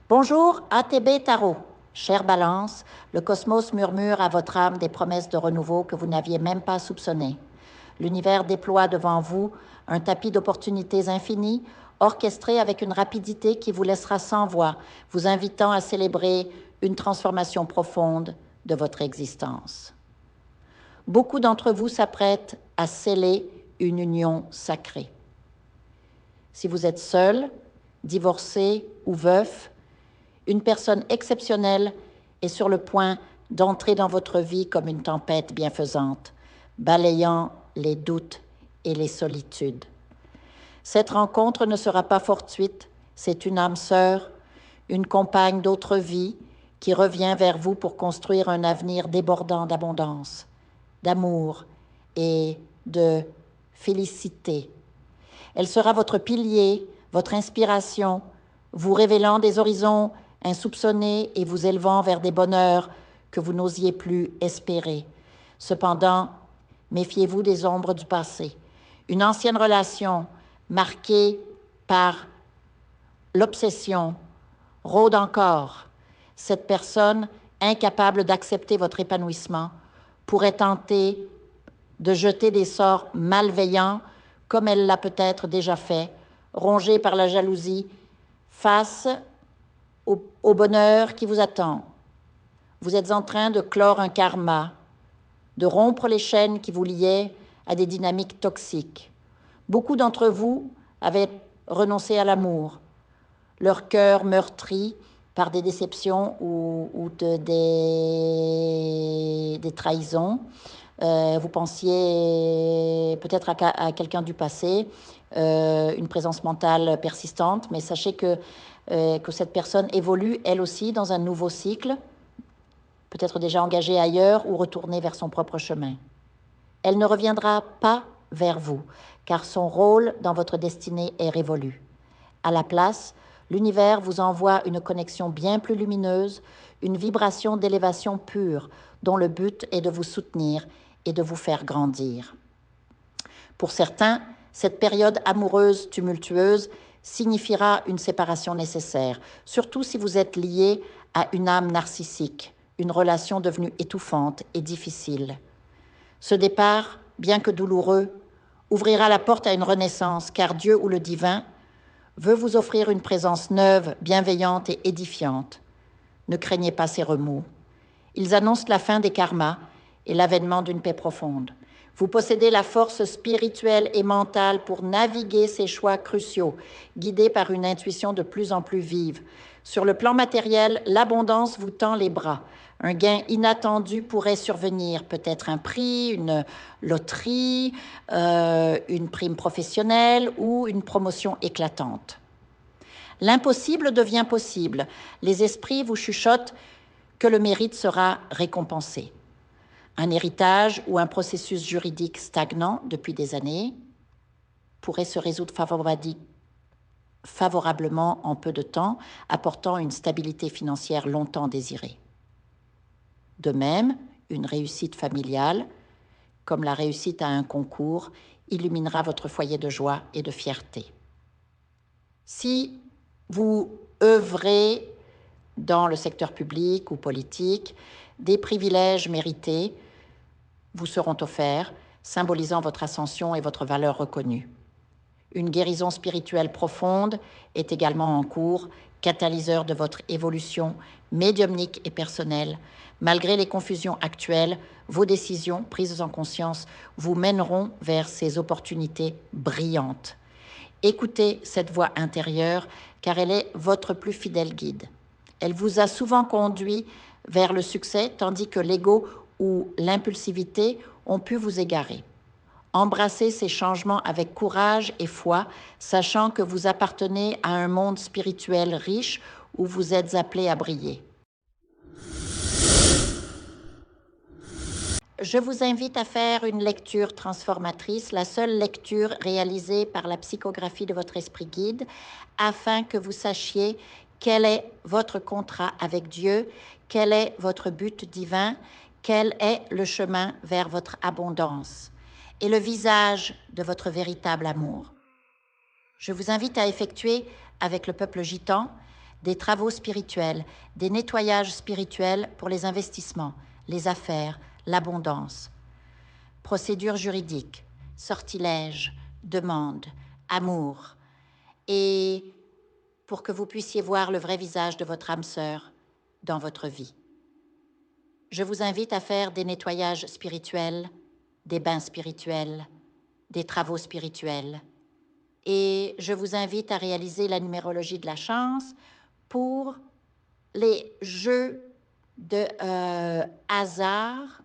Bonjour, ATB Tarot. Chère Balance, le cosmos murmure à votre âme des promesses de renouveau que vous n'aviez même pas soupçonnées. L'univers déploie devant vous un tapis d'opportunités infinies, orchestré avec une rapidité qui vous laissera sans voix, vous invitant à célébrer une transformation profonde de votre existence. Beaucoup d'entre vous s'apprêtent à sceller une union sacrée. Si vous êtes seul, divorcé ou veuf, une personne exceptionnelle est sur le point d'entrer dans votre vie comme une tempête bienfaisante, balayant les doutes et les solitudes. Cette rencontre ne sera pas fortuite, c'est une âme sœur, une compagne d'autre vie qui revient vers vous pour construire un avenir débordant d'abondance, d'amour et de félicité. Elle sera votre pilier, votre inspiration, vous révélant des horizons insoupçonnés et vous élevant vers des bonheurs que vous n'osiez plus espérer. Cependant, méfiez-vous des ombres du passé. Une ancienne relation marquée par l'obsession rôde encore. Cette personne, incapable d'accepter votre épanouissement, pourrait tenter de jeter des sorts malveillants, comme elle l'a peut-être déjà fait, rongée par la jalousie, face au bonheur qui vous attend. Vous êtes en train de clore un karma, de rompre les chaînes qui vous liaient à des dynamiques toxiques. Beaucoup d'entre vous avaient renoncé à l'amour, leur cœur meurtri par des déceptions ou des trahisons. Vous pensiez peut-être à quelqu'un du passé, une présence mentale persistante, mais sachez que cette personne évolue elle aussi dans un nouveau cycle, peut-être déjà engagée ailleurs ou retournée vers son propre chemin. Elle ne reviendra pas vers vous, car son rôle dans votre destinée est révolu. À la place, l'univers vous envoie une connexion bien plus lumineuse, une vibration d'élévation pure, dont le but est de vous soutenir et de vous faire grandir. Pour certains, cette période amoureuse tumultueuse signifiera une séparation nécessaire, surtout si vous êtes lié à une âme narcissique, une relation devenue étouffante et difficile. Ce départ, bien que douloureux, ouvrira la porte à une renaissance, car Dieu ou le divin veut vous offrir une présence neuve, bienveillante et édifiante. Ne craignez pas ces remous. Ils annoncent la fin des karmas et l'avènement d'une paix profonde. Vous possédez la force spirituelle et mentale pour naviguer ces choix cruciaux, guidés par une intuition de plus en plus vive. Sur le plan matériel, l'abondance vous tend les bras. Un gain inattendu pourrait survenir, peut-être un prix, une loterie, une prime professionnelle ou une promotion éclatante. L'impossible devient possible. Les esprits vous chuchotent que le mérite sera récompensé. Un héritage ou un processus juridique stagnant depuis des années pourrait se résoudre favorablement en peu de temps, apportant une stabilité financière longtemps désirée. De même, une réussite familiale, comme la réussite à un concours, illuminera votre foyer de joie et de fierté. Si vous œuvrez dans le secteur public ou politique, des privilèges mérités vous seront offerts, symbolisant votre ascension et votre valeur reconnue. Une guérison spirituelle profonde est également en cours, catalyseur de votre évolution médiumnique et personnelle. Malgré les confusions actuelles, vos décisions prises en conscience vous mèneront vers ces opportunités brillantes. Écoutez cette voix intérieure, car elle est votre plus fidèle guide. Elle vous a souvent conduit vers le succès, tandis que l'ego ou l'impulsivité ont pu vous égarer. Embrassez ces changements avec courage et foi, sachant que vous appartenez à un monde spirituel riche où vous êtes appelés à briller. Je vous invite à faire une lecture transformatrice, la seule lecture réalisée par la psychographie de votre esprit guide, afin que vous sachiez quel est votre contrat avec Dieu, quel est votre but divin, quel est le chemin vers votre abondance et le visage de votre véritable amour. Je vous invite à effectuer avec le peuple gitan des travaux spirituels, des nettoyages spirituels pour les investissements, les affaires, l'abondance. Procédures juridiques, sortilèges, demandes, amour. Et pour que vous puissiez voir le vrai visage de votre âme sœur dans votre vie. Je vous invite à faire des nettoyages spirituels, des bains spirituels, des travaux spirituels. Et je vous invite à réaliser la numérologie de la chance pour les jeux de hasard,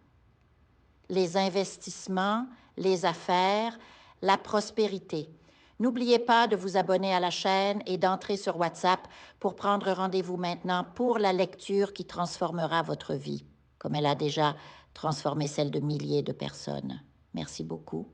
les investissements, les affaires, la prospérité. N'oubliez pas de vous abonner à la chaîne et d'entrer sur WhatsApp pour prendre rendez-vous maintenant pour la lecture qui transformera votre vie, comme elle a déjà transformé celle de milliers de personnes. Merci beaucoup.